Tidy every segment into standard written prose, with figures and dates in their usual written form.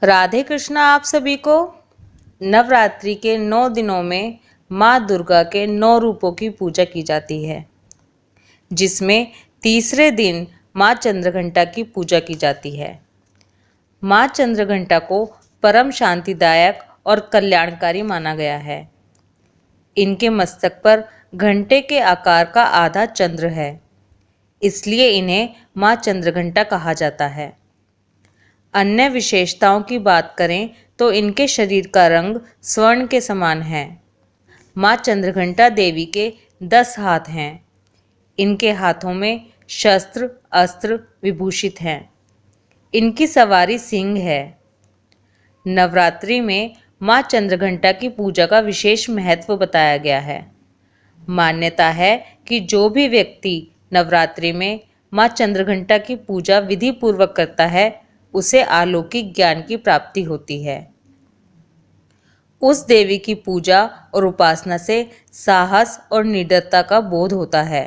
राधे कृष्णा आप सभी को। नवरात्रि के 9 दिनों में माँ दुर्गा के 9 रूपों की पूजा की जाती है, जिसमें तीसरे दिन माँ चंद्रघंटा की पूजा की जाती है। माँ चंद्रघंटा को परम शांतिदायक और कल्याणकारी माना गया है। इनके मस्तक पर घंटे के आकार का आधा चंद्र है, इसलिए इन्हें माँ चंद्रघंटा कहा जाता है। अन्य विशेषताओं की बात करें तो इनके शरीर का रंग स्वर्ण के समान है। माँ चंद्रघंटा देवी के 10 हाथ हैं। इनके हाथों में शस्त्र अस्त्र विभूषित हैं। इनकी सवारी सिंह है। नवरात्रि में माँ चंद्रघंटा की पूजा का विशेष महत्व बताया गया है। मान्यता है कि जो भी व्यक्ति नवरात्रि में माँ चंद्रघंटा की पूजा विधि पूर्वक करता है, उसे अलौकिक ज्ञान की प्राप्ति होती है। उस देवी की पूजा और उपासना से साहस और निडरता का बोध होता है।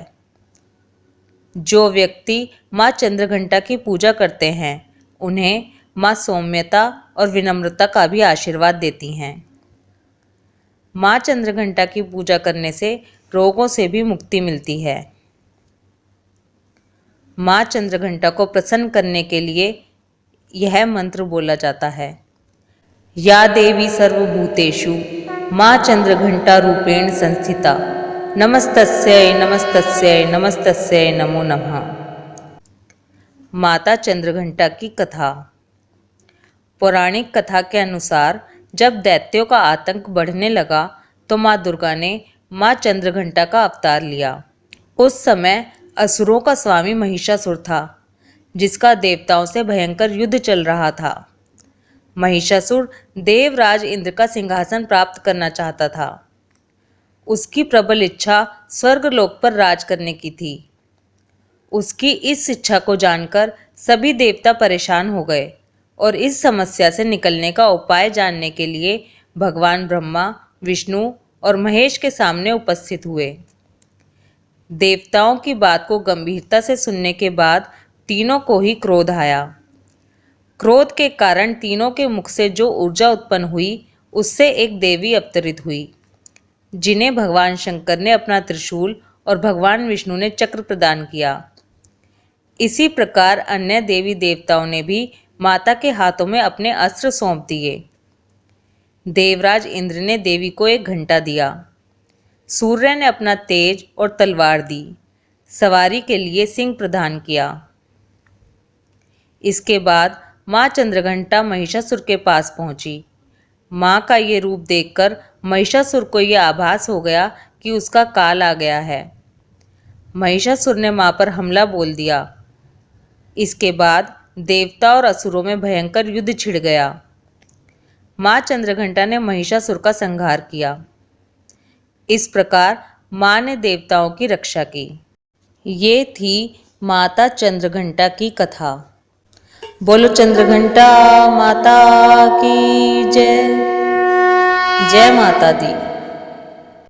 जो व्यक्ति माँ चंद्रघंटा की पूजा करते हैं, उन्हें माँ सौम्यता और विनम्रता का भी आशीर्वाद देती हैं। माँ चंद्रघंटा की पूजा करने से रोगों से भी मुक्ति मिलती है। माँ चंद्रघंटा को प्रसन्न करने के लिए यह मंत्र बोला जाता है। या देवी सर्वभूतेषु माँ चंद्रघंटा रूपेण संस्थिता नमस्तस्यै नमस्तस्यै नमस्तस्यै नमो नमः। माता चंद्रघंटा की कथा। पौराणिक कथा के अनुसार जब दैत्यों का आतंक बढ़ने लगा तो माँ दुर्गा ने माँ चंद्रघंटा का अवतार लिया। उस समय असुरों का स्वामी महिषासुर था, जिसका देवताओं से भयंकर युद्ध चल रहा था। महिषासुर देवराज इंद्र का सिंहासन प्राप्त करना चाहता था। उसकी प्रबल इच्छा स्वर्गलोक पर राज करने की थी। उसकी इस इच्छा को जानकर सभी देवता परेशान हो गए और इस समस्या से निकलने का उपाय जानने के लिए भगवान ब्रह्मा, विष्णु और महेश के सामने उपस्थित हुए। देवताओं की बात को गंभीरता से सुनने के बाद तीनों को ही क्रोध आया। क्रोध के कारण तीनों के मुख से जो ऊर्जा उत्पन्न हुई, उससे एक देवी अवतरित हुई, जिन्हें भगवान शंकर ने अपना त्रिशूल और भगवान विष्णु ने चक्र प्रदान किया। इसी प्रकार अन्य देवी देवताओं ने भी माता के हाथों में अपने अस्त्र सौंप दिए। देवराज इंद्र ने देवी को एक घंटा दिया। सूर्य ने अपना तेज और तलवार दी। सवारी के लिए सिंह प्रदान किया। इसके बाद माँ चंद्रघंटा महिषासुर के पास पहुंची। माँ का ये रूप देखकर महिषासुर को यह आभास हो गया कि उसका काल आ गया है। महिषासुर ने माँ पर हमला बोल दिया। इसके बाद देवता और असुरों में भयंकर युद्ध छिड़ गया। माँ चंद्रघंटा ने महिषासुर का संहार किया। इस प्रकार माँ ने देवताओं की रक्षा की। ये थी माता चंद्रघंटा की कथा। बोलो चंद्रघंटा माता की जय। जय माता दी।